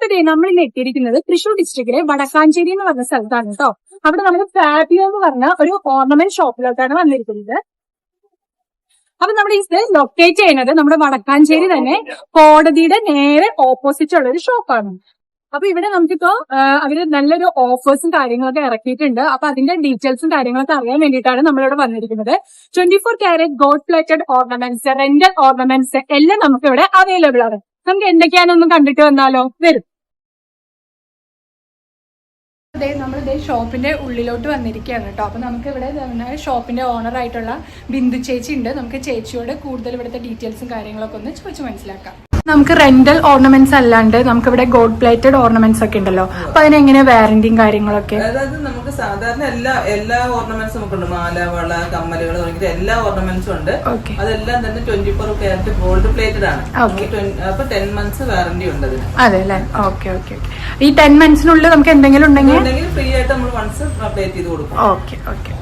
അപ്പൊ നമ്മൾ ഇന്ന് എത്തിയിരിക്കുന്നത് തൃശ്ശൂർ ഡിസ്ട്രിക്റ്റിലെ വടക്കാഞ്ചേരി എന്ന് പറഞ്ഞ സ്ഥലത്താണ് കേട്ടോ. അവിടെ നമ്മൾ ഫാബിയോ എന്ന് പറഞ്ഞ ഒരു ഓർണമെന്റ് ഷോപ്പിലോട്ടാണ് വന്നിരിക്കുന്നത്. അപ്പൊ നമ്മുടെ ഇത് ലൊക്കേറ്റ് ചെയ്യുന്നത് നമ്മുടെ വടക്കാഞ്ചേരി തന്നെ കോടതിയുടെ നേരെ ഓപ്പോസിറ്റ് ഉള്ള ഒരു ഷോപ്പാണ്. അപ്പൊ ഇവിടെ നമുക്കിപ്പോ അവര് നല്ലൊരു ഓഫേഴ്സും കാര്യങ്ങളൊക്കെ ഇറക്കിയിട്ടുണ്ട്. അപ്പൊ അതിന്റെ ഡീറ്റെയിൽസും കാര്യങ്ങളൊക്കെ അറിയാൻ വേണ്ടിയിട്ടാണ് നമ്മളിവിടെ വന്നിരിക്കുന്നത്. 24 carrot gold plated ornaments, rental ornaments എല്ലാം നമുക്ക് ഇവിടെ അവൈലബിൾ ആണ്. നമുക്ക് എന്തൊക്കെയാണെന്നൊന്നും കണ്ടിട്ട് വന്നാലോ? വരും. അതെ, നമ്മളിതേ ഷോപ്പിന്റെ ഉള്ളിലോട്ട് വന്നിരിക്കുകയാണ് കേട്ടോ. അപ്പൊ നമുക്ക് ഇവിടെ ഷോപ്പിന്റെ ഓണർ ആയിട്ടുള്ള ബിന്ദു ചേച്ചി ഉണ്ട്. നമുക്ക് ചേച്ചിയോട് കൂടുതൽ ഇവിടുത്തെ ഡീറ്റെയിൽസും കാര്യങ്ങളൊക്കെ ഒന്ന് ചോദിച്ചു മനസ്സിലാക്കാം. നമുക്ക് റെന്റൽ ഓർണമെന്റ്സ് അല്ലാണ്ട് നമുക്ക് ഇവിടെ ഗോൾഡ് പ്ലേറ്റഡ് ഓർണമെന്റ്സ് ഒക്കെ ഉണ്ടല്ലോ. അപ്പൊ അതിനെങ്ങനെ വാറന്റിയും കാര്യങ്ങളൊക്കെ? അതായത് നമുക്ക് സാധാരണ എല്ലാ ഓർണമെന്റ്സും നമുക്കുണ്ട്. മാല, വള, കമ്മലുകൾ തുടങ്ങിയിട്ട് എല്ലാ ഓർണമെന്റ്സും ഉണ്ട്. അതെല്ലാം തന്നെ 24 കാരറ്റ് ഗോൾഡ് പ്ലേറ്റഡ് ആണ്. അപ്പൊ 10 മന്ത്സ് വാറന്റി ഉണ്ട് അതിന്. അതെ അല്ലേ? Okay okay. ഈ 10 മന്ത്സിനുള്ളിൽ നമുക്ക് എന്തെങ്കിലും ഉണ്ടെങ്കിൽ ഫ്രീ ആയിട്ട് നമ്മൾ വൺസ് പ്ലേറ്റ് ചെയ്ത് കൊടുക്കും. Okay okay.